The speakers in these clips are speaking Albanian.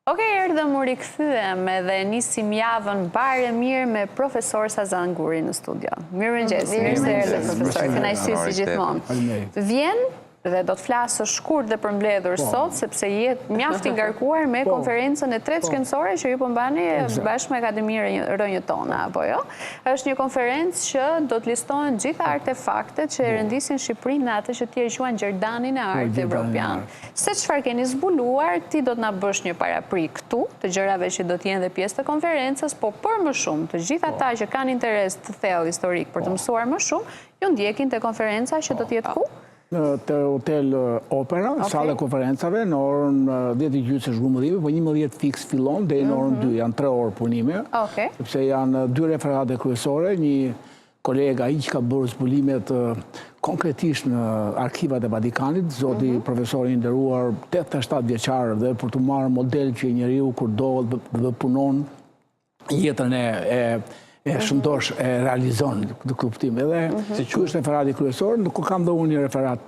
Erdhëm u rikthyem edhe nisim javën bare mirë me profesor Sazan Guri në studio. Mirëmëngjes, mirë se erdhe profesor, kënaqësi si gjithmonë. Vjen dhe do të flasë shkurt dhe përmbledhur sot, sepse jetë mjaft i ngarkuar me konferencën e tretë shkencore që ju po mbani bashkë me Akademinë Rënjë Tona, apo jo? Është një konferencë që do të listohen gjitha artefaktet që rëndisin Shqipërinë në atë që ti e quajnë Gjerdanin e Art Evropian. Se çfarë keni zbuluar, ti do të na bësh një paraprik këtu, të gjërave që do të jenë dhe pjesë të konferencës, po për më shumë, të gjitha ata që kanë interes të thellë historik për të mësuar më shumë, ju ndjekin te konferenca që do të jetë ku? Të Hotel Opera, sala konferencave, në orën 10:30 është zhgumëllime, po 11 fix fillon, dhe në orën 2, janë 3 orë punime, sepse janë 2 referate kryesore, një kolega i që ka bërë zbulimet konkretisht në arkivat e Vatikanit, zoti profesori i nderuar 87 vjeçar, dhe për të marrë model që njeriu kur dohet dhe punon jetën e shëndosh e realizon këtë kuptim. Edhe që është referati kryesor, nuk kam dhe unë një referat,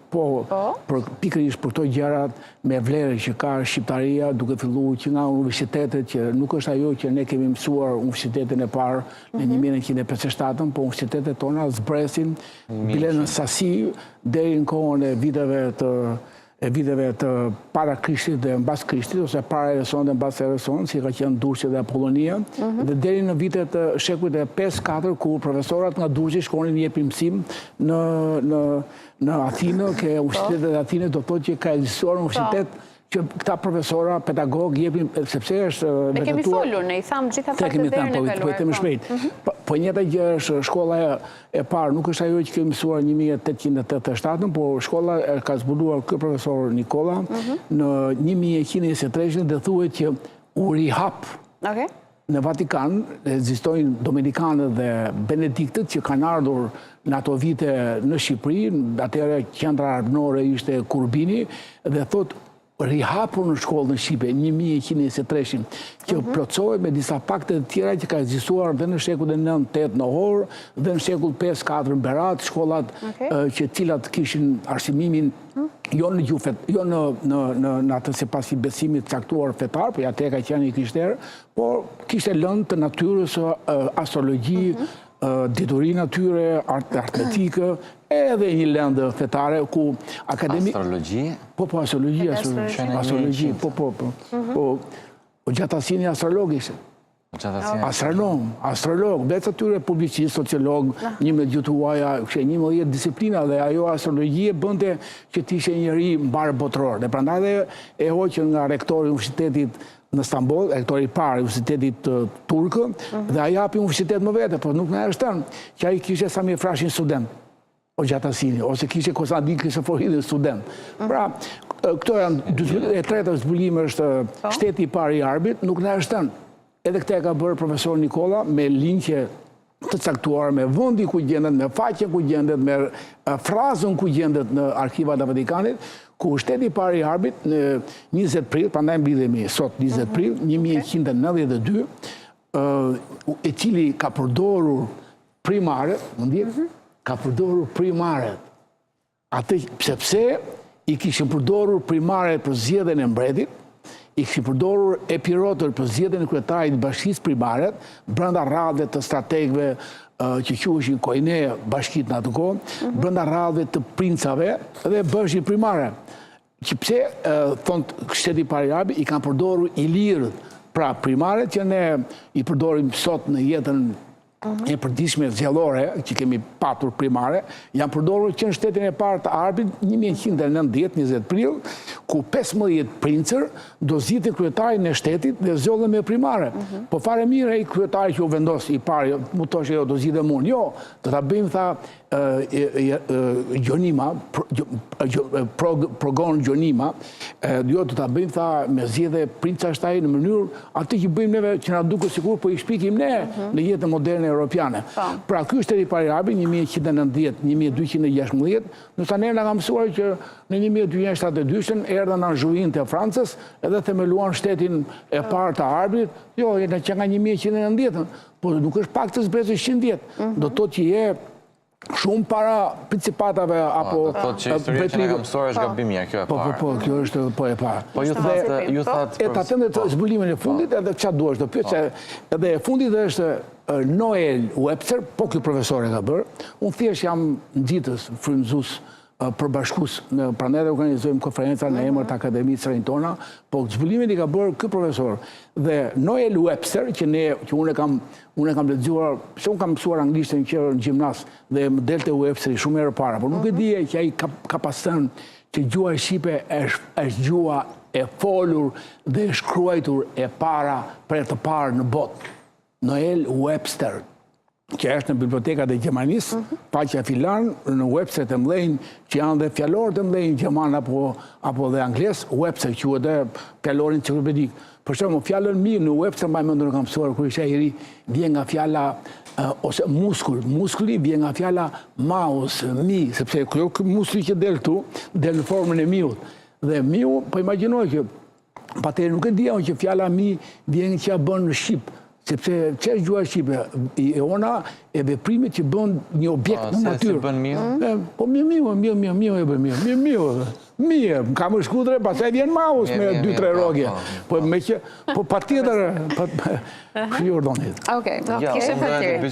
pikërisht për këto gjërat me vlerë që ka shqiptaria, duke filluar që nga universitetet, që nuk është ajo që ne kemi mësuar universitetin e parë në 1957, po universitetet tona zbresin bile në sasi deri në kohën e viteve të para Krishtit dhe mbas Krishtit, ose para Ereson dhe mbas Ereson, si ka qenë Durrësi dhe Apollonia, dhe deri në vitet të shekullit e 5-4, ku profesorat nga Durrësi shkonin një mësim në Athinë, ke Universitetet e Athinës, do të thotë që ka ekzistuar universitet që këta profesora, pedagog, jepin, sepse është... Ne kemi folur, ne i thamë gjitha faktet dhe në kaluar. Po njëta gjë është shkolla e parë, nuk është ajo që kemi mësuar 1887, po shkolla ka zbuluar kë profesor Nikola në 1123 dhe thuhet që u rihap në Vatikan, ekzistojnë Dominikanët dhe Benediktët që kanë ardhur në ato vite në Shqipëri, atëherë qendra armënore ishte Kurbini, dhe thotë rihapur në shkollë në Shqipe, 1123, që plotësohet me disa fakte të tjera që ka ekzistuar dhe në shekullin 9-8 në Horë, dhe në shekull 5-4 në Berat, shkollat që cilat kishin arsimimin jo në gjuhë, jo në atë sipas i besimit caktuar fetar, por ja te ka qenë i krishterë, por kishte lënë të natyrës, astrologji, dituri natyre, aritmetikë, edhe një lëndë fetare ku akademi... Astrologji? Po, astrologji, po, Gjatasini astrolog ishte. Astrolog, vetë atyre publicist, sociolog, një me gjutuaja, një më jetë disiplina, dhe ajo astrologjie bënte që t'ishe njëri mbarë botëror. Dhe prandaj dhe e hoqën nga rektori universitetit në Stamboll, rektori i parë i universitetit turkë, dhe a japi universitet më vete, por nuk në erështën, që a i kishe sa mi frashin student, o Gjatasini, ose kishe Konstantin Kristoforidin student. Pra, këto janë e treta zbulime është shteti i parë i Arbit, nuk në erështën. Edhe këte ka bërë profesor Nikola me linqe të caktuar, me vëndi ku gjendet, me faqe ku gjendet, me frazën ku gjendet në arkivat e Vatikanit, ku shteti i parë i Arbit në 20 prill, prandaj mblidhemi sot 20 prill 1192, e cili ka përdorur primaret, ka përdorur primaret. Atë sepse i kishin përdorur primaret për zgjedhjen e mbretit, i kishin përdorur epirotër për zgjedhjen e kryetarit të bashkisë primaret, brenda radhëve të strategëve që quheshin koine bashkit në atë kohë, brenda radhëve të princave dhe bëshin primare. Që pse, thonë shteti i parë i Arbit, i kanë përdorur ilirët, pra primaret që ne i përdorim sot në jetën e përditshme zgjellore, që kemi patur primare, janë përdorur që në shtetin e parë të Arbit 1190, 20 prill, ku 15 princër do zgjidhin kryetarin e shtetit dhe zgjodhen me primare. Po fare mirë ai kryetari që u vendos i parë, mu thoshë jo do zgjidhem unë. Jo, do ta bëjmë tha Gjonima, progon Gjonima, jo do ta bëjmë tha me zgjedhje princa shtaj në mënyrë atë që bëjmë neve që na duket sikur po i shpikim ne në jetën moderne europiane. Pra ky shteti i parë i Arbit 1190, 1216, ndoshta ne na ka mësuar që në 1272 erdhën Anjouin të Francës edhe themeluan shtetin e parë të Arbit, jo, që nga 1190, por nuk është pak të zbresë 100 vjet. Do të thotë që je shumë para principatave apo që historia që ne kam mësuar është gabimia, kjo e parë. Po, kjo është po e parë. Po ju thatë... E ta tënde të zbulimin e fundit edhe çfarë duash të pyet, se edhe e fundit është Noel Webster, po ky profesor e ka bërë. Unë thjesht jam nxitës, frymëzues, përbashkues, prandaj dhe organizojmë konferenca në emër të Akademisë Së Tona, po zbulimin i ka bërë ky profesor. Dhe Noel Webster, që unë e kam lexuar, se unë kam mësuar anglishtën që në gjimnas dhe më delte Websteri shumë herë para, por nuk e dije që ai ka pasën që gjua e shqipe është gjua e folur dhe e shkruajtur e para për të parë në botë. Noel Webster, që është në bibliotekat e Gjermanisë, paqja filan, në Webster të mdhenjë, që janë dhe fjallorë të mdhenjë gjerman apo dhe angles, Webster quhet dhe fjallorin enciklopedik. Për shembull, fjallën mirë në Webster, mbaj mendon e kam mësuar kur isha i ri, vjen nga fjalla ose muskuli vjen nga fjalla mouse, mi, sepse kjo muskuli që del këtu, del në formën e miut. Dhe miu, po imagjinoj që patjetër nuk e dija që fjalla mi vjen që ja bën në shqip. Sepse që është gjua shqipe, e ona e veprimit që bën një objekt në natyrë. Se si bën miu? Po miu e bën miu. Miu, kam shkudre, pastaj vjen maus me 2-3 rogje. Po me që, po patjetër, kështu ordonit. Okej, kishe fatyrë.